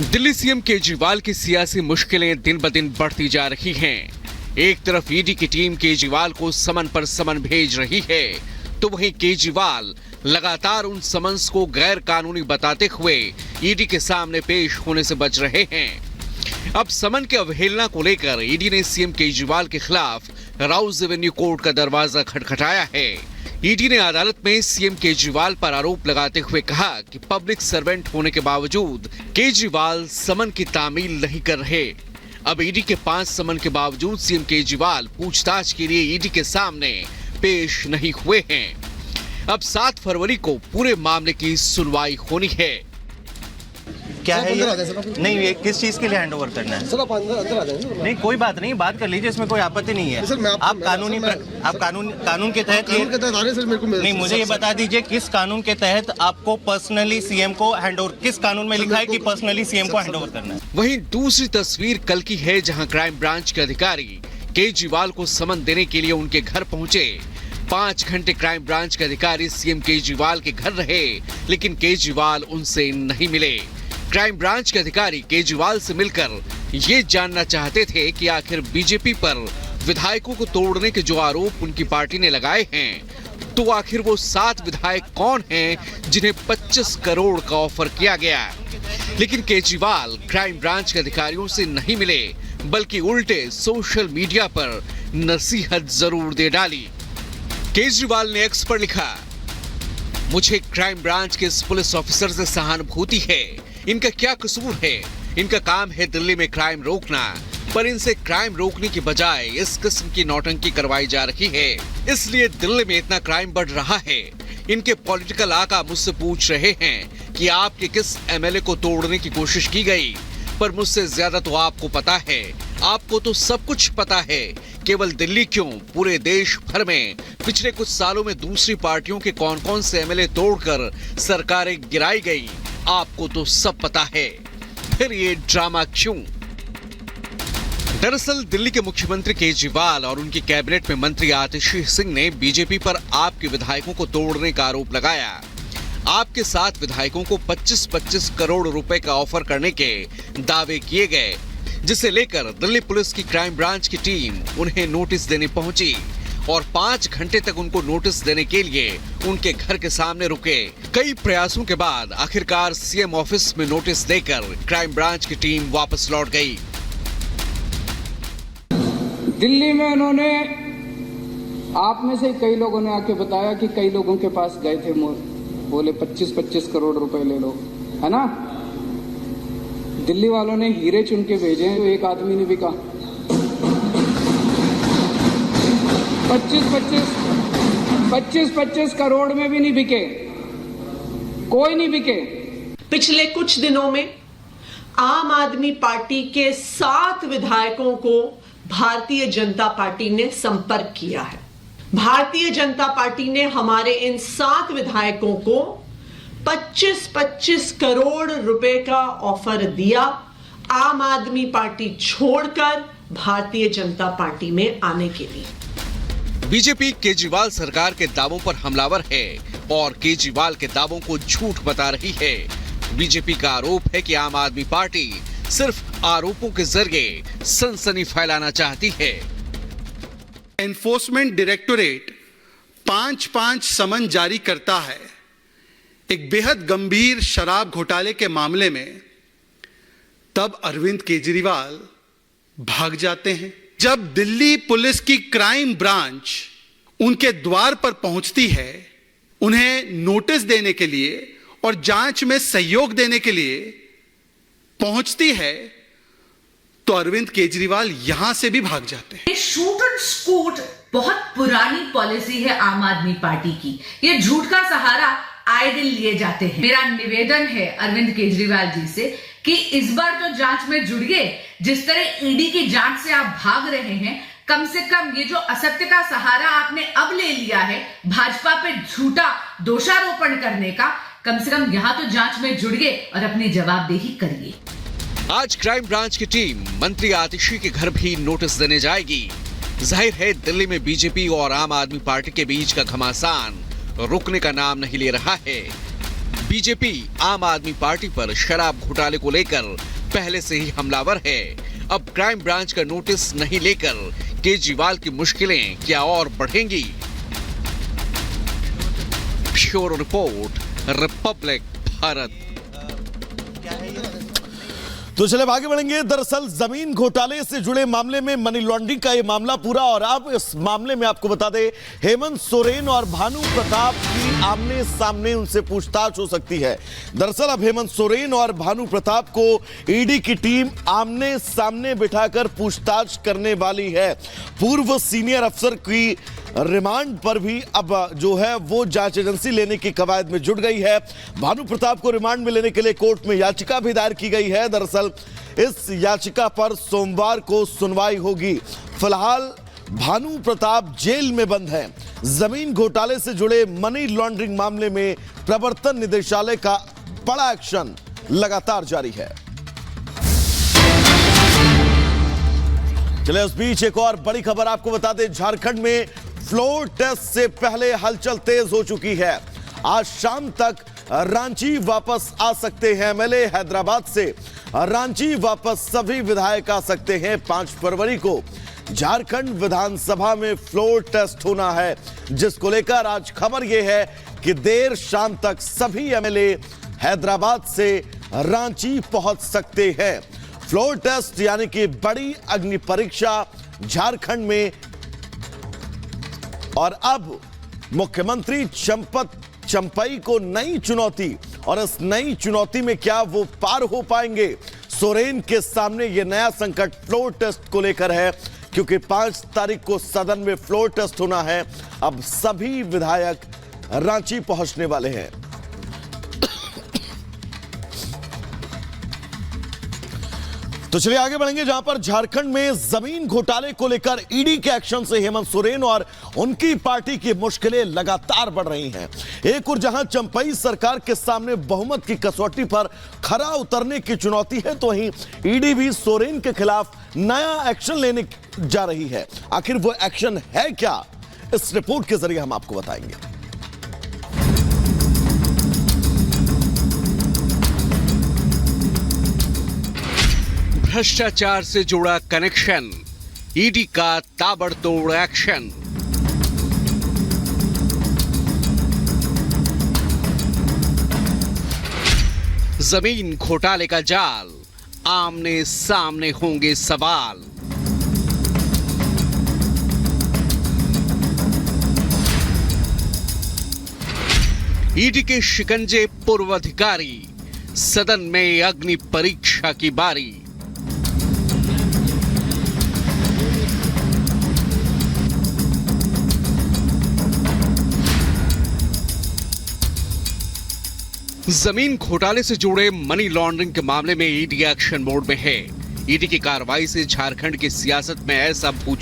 Delhi CM Kejriwal की सियासी मुश्किलें दिन ब दिन बढ़ती जा रही हैं। एक तरफ ईडी की टीम केजरीवाल को समन पर समन भेज रही है, तो वहीं केजरीवाल लगातार उन समन्स को गैर कानूनी बताते हुए ईडी के सामने पेश होने से बच रहे हैं। अब समन की अवहेलना को लेकर ईडी ने सीएम केजरीवाल के खिलाफ राउज एवेन्यू कोर्ट का दरवाजा खटखटाया है। ईडी ने अदालत में सीएम केजरीवाल पर आरोप लगाते हुए कहा कि पब्लिक सर्वेंट होने के बावजूद केजरीवाल समन की तामील नहीं कर रहे। अब ईडी के 5 समन के बावजूद सीएम केजरीवाल पूछताछ के लिए ईडी के सामने पेश नहीं हुए हैं। अब 7 फरवरी को पूरे मामले की सुनवाई होनी है। क्या है ये? नहीं, ये किस चीज के लिए हैंड ओवर करना है? सर आप अंदर आ जाएंगे। नहीं, कोई बात नहीं, बात कर लीजिए, इसमें कोई आपत्ति नहीं है। सर, आप कानून के तहत आ रहे सर, मेरे को नहीं, मुझे ये बता दीजिए किस कानून के तहत आपको पर्सनली सीएम को हैंड ओवर, किस कानून में लिखा है कि पर्सनली सीएम को हैंड ओवर करना है? वहीं दूसरी तस्वीर कल की है, जहां क्राइम ब्रांच के अधिकारी केजरीवाल को समन देने के लिए उनके घर पहुंचे। 5 घंटे क्राइम ब्रांच के अधिकारी सीएम केजरीवाल के घर रहे, लेकिन केजरीवाल उनसे नहीं मिले। क्राइम ब्रांच के अधिकारी केजरीवाल से मिलकर ये जानना चाहते थे कि आखिर बीजेपी पर विधायकों को तोड़ने के जो आरोप उनकी पार्टी ने लगाए हैं, तो आखिर वो 7 विधायक कौन हैं जिन्हें 25 करोड़ का ऑफर किया गया। लेकिन केजरीवाल क्राइम ब्रांच के अधिकारियों से नहीं मिले, बल्कि उल्टे सोशल मीडिया पर नसीहत जरूर दे डाली। केजरीवाल ने एक्स पर लिखा, मुझे क्राइम ब्रांच के इस पुलिस ऑफिसर से सहानुभूति है। इनका क्या कसूर है? इनका काम है दिल्ली में क्राइम रोकना, पर इनसे क्राइम रोकने की बजाय इस किस्म की नौटंकी करवाई जा रही है, इसलिए दिल्ली में इतना क्राइम बढ़ रहा है। इनके पॉलिटिकल आका मुझसे पूछ रहे हैं कि आपके किस एमएलए को तोड़ने की कोशिश की गई, पर मुझसे ज्यादा तो आपको पता है। आपको तो सब कुछ पता है। केवल दिल्ली क्यों, पूरे देश भर में पिछले कुछ सालों में दूसरी पार्टियों के कौन-कौन से एमएलए तोड़कर सरकारें गिराई गई, आपको तो सब पता है। फिर ये ड्रामा क्यों? दरअसल दिल्ली के मुख्यमंत्री केजरीवाल और उनकी कैबिनेट में मंत्री आतिशी सिंह ने बीजेपी पर आपके विधायकों को तोड़ने का आरोप लगाया। आपके 7 विधायकों को 25-25 करोड़ रुपए का ऑफर करने के दावे किए गए, जिसे लेकर दिल्ली पुलिस की क्राइम ब्रांच की टीम उन्हें नोटिस देने पहुंची और 5 घंटे तक उनको नोटिस देने के लिए उनके घर के सामने रुके। कई प्रयासों के बाद आखिरकार सीएम ऑफिस में नोटिस देकर क्राइम ब्रांच की टीम वापस लौट गई। दिल्ली में उन्होंने, आप में से कई लोगों ने आके बताया कि कई लोगों के पास गए थे, बोले 25-25 करोड़ रुपए ले लो, है ना। दिल्ली वालों ने हीरे चुन के भेजे हैं, तो एक आदमी ने भी कहा 25-25 करोड़ में भी नहीं बिके, कोई नहीं बिके। पिछले कुछ दिनों में आम आदमी पार्टी के 7 विधायकों को भारतीय जनता पार्टी ने संपर्क किया है। भारतीय जनता पार्टी ने हमारे इन 7 विधायकों को 25-25 करोड़ रुपए का ऑफर दिया, आम आदमी पार्टी छोड़कर भारतीय जनता पार्टी में आने के लिए। बीजेपी केजरीवाल सरकार के दावों पर हमलावर है और केजरीवाल के दावों को झूठ बता रही है। बीजेपी का आरोप है कि आम आदमी पार्टी सिर्फ आरोपों के जरिए सनसनी फैलाना चाहती है। एनफोर्समेंट डायरेक्टोरेट 5-5 समन जारी करता है एक बेहद गंभीर शराब घोटाले के मामले में, तब अरविंद केजरीवाल भाग जाते हैं। जब दिल्ली पुलिस की क्राइम ब्रांच उनके द्वार पर पहुंचती है, उन्हें नोटिस देने के लिए और जांच में सहयोग देने के लिए पहुंचती है, तो अरविंद केजरीवाल यहां से भी भाग जाते हैं। शूट एंड स्कूट बहुत पुरानी पॉलिसी है आम आदमी पार्टी की। ये झूठ का सहारा आए दिन लिए जाते हैं। मेरा निवेदन है अरविंद केजरीवाल जी से कि इस बार तो जांच में जुड़िए। जिस तरह ईडी की जांच से आप भाग रहे हैं, कम से कम ये जो असत्य का सहारा आपने अब ले लिया है भाजपा पे झूठा दोषारोपण करने का, कम से कम यहां तो जांच में जुड़िए और अपनी जवाबदेही करिए। आज क्राइम ब्रांच की टीम मंत्री आतिशी के घर भी नोटिस देने जाएगी। जाहिर है दिल्ली में बीजेपी और आम आदमी पार्टी के बीच का घमासान रुकने का नाम नहीं ले रहा है। बीजेपी आम आदमी पार्टी पर शराब घोटाले को लेकर पहले से ही हमलावर है। अब क्राइम ब्रांच का नोटिस नहीं लेकर केजरीवाल की मुश्किलें क्या और बढ़ेंगी? Bureau report, Republic Bharat. तो चले आगे बढ़ेंगे। दरअसल जमीन घोटाले से जुड़े मामले में मनी लॉन्ड्रिंग का यह मामला पूरा, और अब इस मामले में आपको बता दें हेमंत सोरेन और भानु प्रताप की आमने सामने उनसे पूछताछ हो सकती है। दरअसल अब हेमंत सोरेन और भानु प्रताप को ईडी की टीम आमने सामने बिठाकर पूछताछ करने वाली है। पूर्व सीनियर अफसर की रिमांड पर भी अब जो है वो जांच एजेंसी लेने की कवायद में जुट गई है। भानु प्रताप को रिमांड में लेने के लिए कोर्ट में याचिका भी दायर की गई है। दरअसल इस याचिका पर सोमवार को सुनवाई होगी। फिलहाल भानु प्रताप जेल में बंद हैं। जमीन घोटाले से जुड़े मनी लॉन्ड्रिंग मामले में प्रवर्तन निदेशालय का बड़ा एक्शन लगातार जारी है। चले उस बीच एक और बड़ी खबर आपको बता दें, झारखंड में फ्लोर टेस्ट से पहले हलचल तेज हो चुकी है। आज शाम तक रांची वापस आ सकते हैं एमएलए। हैदराबाद से रांची वापस सभी विधायक आ सकते हैं। 5 फरवरी को झारखंड विधानसभा में फ्लोर टेस्ट होना है, जिसको लेकर आज खबर यह है कि देर शाम तक सभी एमएलए हैदराबाद से रांची पहुंच सकते हैं। फ्लोर टेस्ट यानी कि बड़ी अग्नि परीक्षा झारखंड में। और अब मुख्यमंत्री चंपई को नई चुनौती, और इस नई चुनौती में क्या वो पार हो पाएंगे? सोरेन के सामने यह नया संकट फ्लोर टेस्ट को लेकर है, क्योंकि 5 तारीख को सदन में फ्लोर टेस्ट होना है। अब सभी विधायक रांची पहुंचने वाले हैं। तो चलिए आगे बढ़ेंगे, जहां पर झारखंड में जमीन घोटाले को लेकर ईडी के एक्शन से हेमंत सोरेन और उनकी पार्टी की मुश्किलें लगातार बढ़ रही हैं। एक और जहां चंपई सरकार के सामने बहुमत की कसौटी पर खरा उतरने की चुनौती है, तो वहीं ईडी भी सोरेन के खिलाफ नया एक्शन लेने जा रही है। आखिर वो एक्शन है क्या, इस रिपोर्ट के जरिए हम आपको बताएंगे। भ्रष्टाचार से जुड़ा कनेक्शन, ईडी का ताबड़तोड़ एक्शन। जमीन घोटाले का जाल, आमने सामने होंगे सवाल। ईडी के शिकंजे पूर्व अधिकारी, सदन में अग्नि परीक्षा की बारी। जमीन घोटाले से जुड़े मनी लॉन्ड्रिंग के मामले में ईडी एक्शन मोड में है। ईडी की कार्रवाई से झारखंड की सियासत में ऐसा